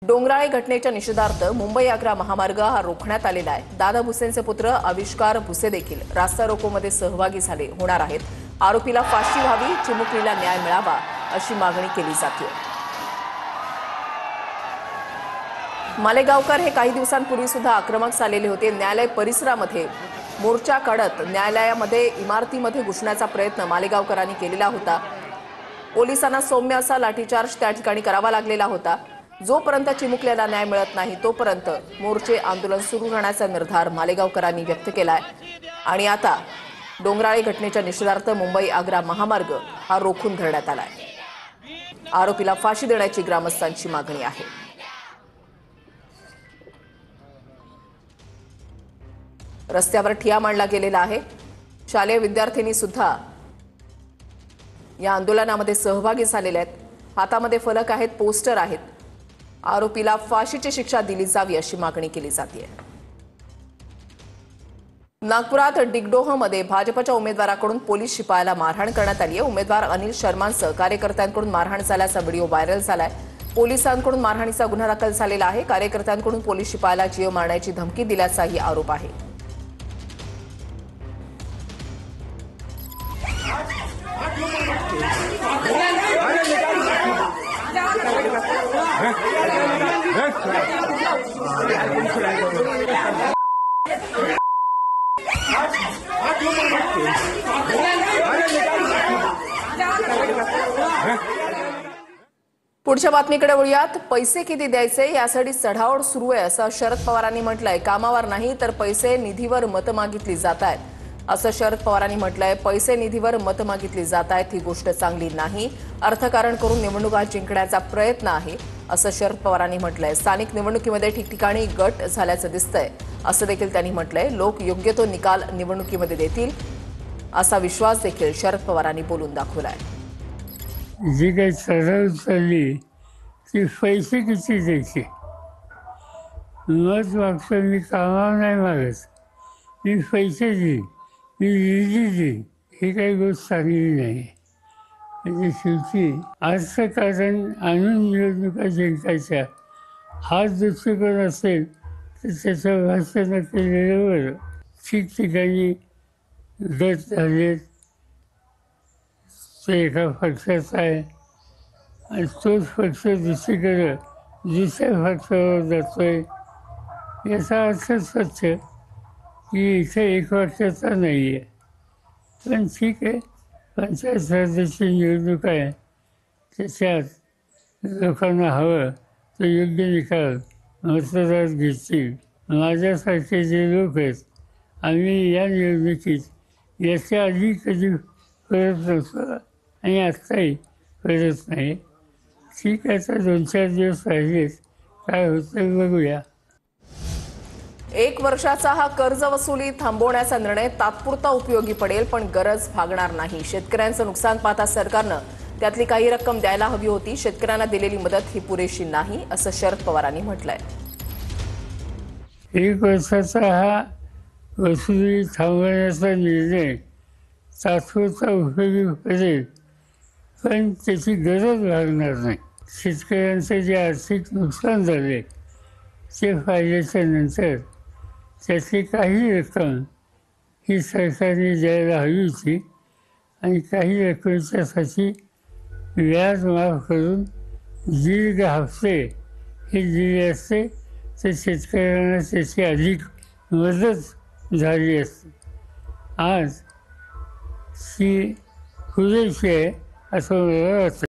डोंगराळे घटनेच्या निषेधार्थ मुंबई-आग्रा महामार्ग हा रोखण्यात आलेला आहे। दादा भुसेंचे पुत्र आविष्कार भुसे देखील रास्ता रोकोमध्ये सहभागी होणार आहेत। आरोपीला फाशी व्हावी, चिमुकलीला न्याय मिळावा अशी मागणी केली जाते। मालेगावकर हे काही दिवसांपूर्वी सुद्धा आक्रमक झालेले होते। न्यायालय परिसरामध्ये मोर्चा काढत न्यायालयामध्ये इमारतीमध्ये घुसण्याचा प्रयत्न मालेगावकरांनी केलेला होता। पोलिसांना सौम्य असा लाठीचार्ज त्या ठिकाणी करावा लागलेला होता। जोपर्यंत चिमुकल्याला न्याय मिळत नाही तोपर्यंत मोर्चे आंदोलन सुरू राहण्याचा निर्धार मालेगावकरांनी व्यक्त केलाय। आणि आता डोंगराळे घटनेच्या निषेधार्थ मुंबई-आग्रा महामार्ग हा रोखून धरण्यात आलाय। आरोपीला फाशी देण्याची ग्रामस्थांची मागणी आहे। रस्त्यावर ठिय्या मांडला गेलेला आहे। शालेय विद्यार्थ्यांनी सुद्धा या आंदोलनामध्ये सहभागी झालेले आहेत। हातामध्ये फलक आहेत, पोस्टर आहेत। आरोपीला फाशीची शिक्षा दिली जावी अशी मागणी केली जाते। नागपुरात डिगडोहमध्ये भाजपच्या उमेदवाराकडून पोलीस शिपायाला मारहाण करण्यात आली आहे। उमेदवार अनिल शर्मांसह कार्यकर्त्यांकडून मारहाण झाल्याचा व्हिडिओ व्हायरल झालाय। पोलिसांकडून मारहाणीचा गुन्हा दाखल झालेला आहे। कार्यकर्त्यांकडून पोलीस शिपायाला जीव मारण्याची धमकी दिल्याचाही आरोप आहे। पुढच्या बातमीकडे वळूयात। पैसे किती द्यायचे यासाठी चढाओढ सुरू आहे असं शरद पवारांनी म्हटलंय। कामावर नाही तर पैसे निधीवर मतं मागितली जात आहेत असं शरद पवारांनी म्हटलंय। पैसे निधीवर मतं मागितली जात आहेत ही गोष्ट चांगली नाही। अर्थकारण करून निवडणुका जिंकण्याचा प्रयत्न आहे असं शरद पवारांनी म्हटलंय। स्थानिक निवडणुकीमध्ये ठिकठिकाणी गट झाल्याचं दिसतंय असं देखील त्यांनी म्हटलंय। लोक योग्य तो निकाल निवडणुकीमध्ये देतील असा विश्वास देखील शरद पवारांनी बोलून दाखवलाय। जी काही चढाव चालली ती पैसे किती द्यायचे मत मागतो। मी कामावर नाही मागत, मी पैसे देईन, मी निधी देईन, ही काही गोष्ट चांगली नाही। म्हणजे शेवटी आजचं कारण आणून निवडणुका जिंकायच्या हा दृष्टिकोन असेल तर त्याचं भाष्य न केलेलं बरं। ठिकठिकाणी गट झालेत, ते एका पक्षाचा आहे आणि तोच पक्ष दुसरीकडं दुसऱ्या पक्षावर जातोय। याचा अर्थ स्वच्छ की इथे एक पक्षाचा नाही आहे। पण ठीक आहे, पंचायत समितीची निवडणूक आहे, त्याच्यात लोकांना हवं तो योग्य निकाल मतदार घेतील। माझ्यासारखे जे लोक आहेत आम्ही या निवडणुकीत याच्या आधी कधी करत नव्हतो आणि आत्ताही करत नाही। ठीक आहे, आता 2-4 दिवस राहिलेत, काय होतं बघूया। 1 वर्षाचा हा कर्ज वसुली थांबवण्याचा निर्णय तात्पुरता उपयोगी पडेल पण गरज भागणार नाही। शेतकऱ्यांचं नुकसान पाहता सरकारनं त्यातली काही रक्कम द्यायला हवी होती। शेतकऱ्यांना दिलेली मदत ही पुरेशी नाही असं शरद पवारांनी म्हटलंय। 1 वर्षाचा हा वसुली थांबवण्याचा निर्णय तात्पुरता उपयोगी पडेल पण त्याची गरज लागणार नाही। शेतकऱ्यांचं जे आर्थिक नुकसान झाले ते पाहिल्याच्या नंतर त्यातली काही रक्कम ही सरकारने द्यायला हवी होती आणि काही रकमेच्यासाठी व्याज माफ करून दीर्घ हप्ते हे दिले असते तर शेतकऱ्यांना त्याची अधिक मदत झाली असते। आज ही पुरेशी आहे असं मला वाटतं।